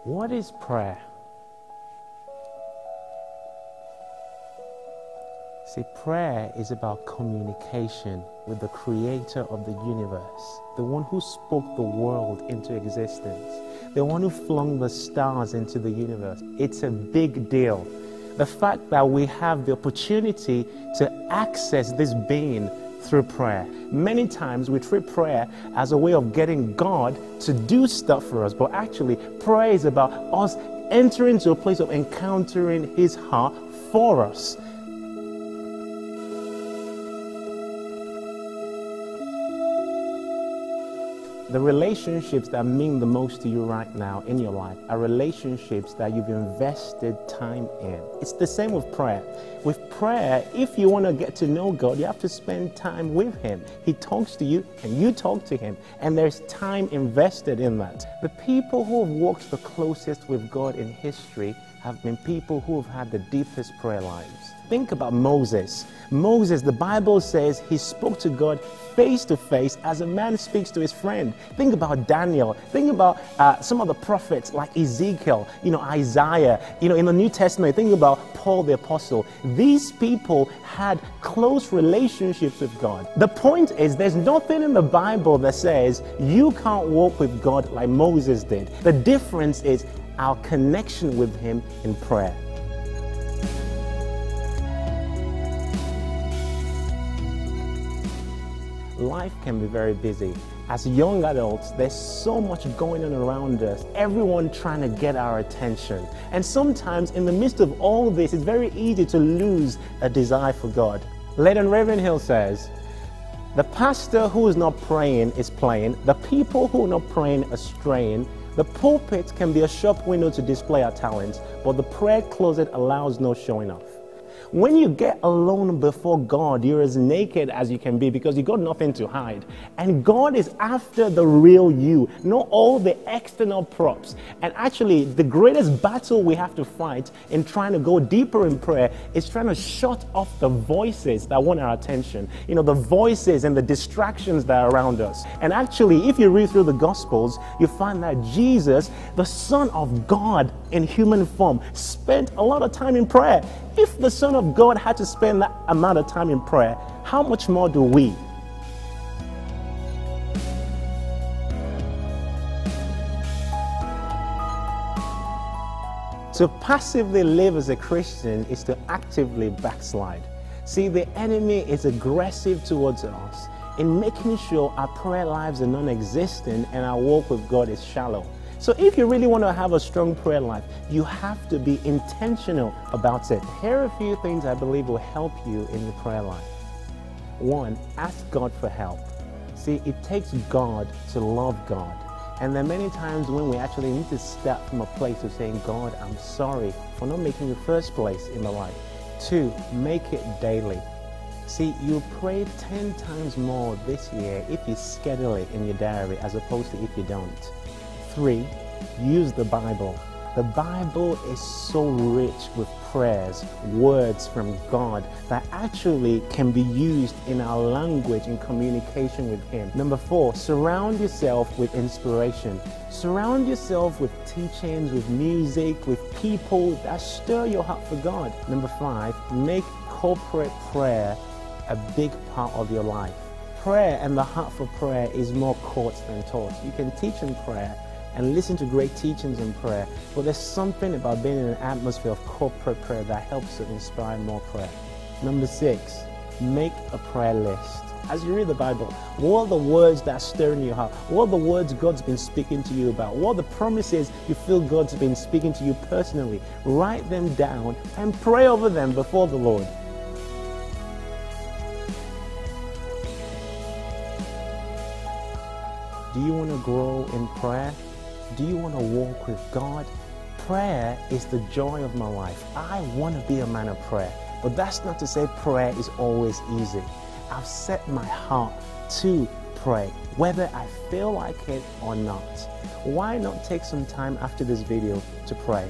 What is prayer? See, prayer is about communication with the creator of the universe, the one who spoke the world into existence, the one who flung the stars into the universe. It's a big deal. The fact that we have the opportunity to access this being through prayer. Many times we treat prayer as a way of getting God to do stuff for us, but actually prayer is about us entering into a place of encountering His heart for us. The relationships that mean the most to you right now in your life are relationships that you've invested time in. It's the same with prayer. With prayer, if you want to get to know God, you have to spend time with Him. He talks to you and you talk to Him, and there's time invested in that. The people who have walked the closest with God in history have been people who have had the deepest prayer lives. Think about Moses. Moses, the Bible says he spoke to God face to face as a man speaks to his friend. Think about Daniel. Think about some of the prophets like Ezekiel, Isaiah. In the New Testament, think about Paul the Apostle. These people had close relationships with God. The point is, there's nothing in the Bible that says you can't walk with God like Moses did. The difference is our connection with Him in prayer. Life can be very busy. As young adults, there's so much going on around us, everyone trying to get our attention. And sometimes in the midst of all this, it's very easy to lose a desire for God. Leighton Ravenhill says, "The pastor who is not praying is playing. The people who are not praying are straying. The pulpit can be a shop window to display our talents, but the prayer closet allows no showing off." When you get alone before God, you're as naked as you can be because you got nothing to hide. And God is after the real you, not all the external props. And actually, the greatest battle we have to fight in trying to go deeper in prayer is trying to shut off the voices that want our attention. The voices and the distractions that are around us. And actually, if you read through the Gospels, you find that Jesus, the Son of God in human form, spent a lot of time in prayer. If the Son of God had to spend that amount of time in prayer, how much more do we? To passively live as a Christian is to actively backslide. See, the enemy is aggressive towards us in making sure our prayer lives are non-existent and our walk with God is shallow. So if you really want to have a strong prayer life, you have to be intentional about it. Here are a few things I believe will help you in your prayer life. 1, ask God for help. See, it takes God to love God. And there are many times when we actually need to start from a place of saying, God, I'm sorry for not making you first place in my life. 2, make it daily. See, you'll pray 10 times more this year if you schedule it in your diary as opposed to if you don't. 3, use the Bible. The Bible is so rich with prayers, words from God that actually can be used in our language in communication with Him. 4, surround yourself with inspiration. Surround yourself with teachings, with music, with people that stir your heart for God. 5, make corporate prayer a big part of your life. Prayer and the heart for prayer is more taught than taught. You can teach in prayer and listen to great teachings in prayer, but there's something about being in an atmosphere of corporate prayer that helps to inspire more prayer. 6, make a prayer list. As you read the Bible, what are the words that stir in your heart? What are the words God's been speaking to you about? What are the promises you feel God's been speaking to you personally? Write them down and pray over them before the Lord. Do you want to grow in prayer? Do you want to walk with God? Prayer is the joy of my life. I want to be a man of prayer. But that's not to say prayer is always easy. I've set my heart to pray, whether I feel like it or not. Why not take some time after this video to pray?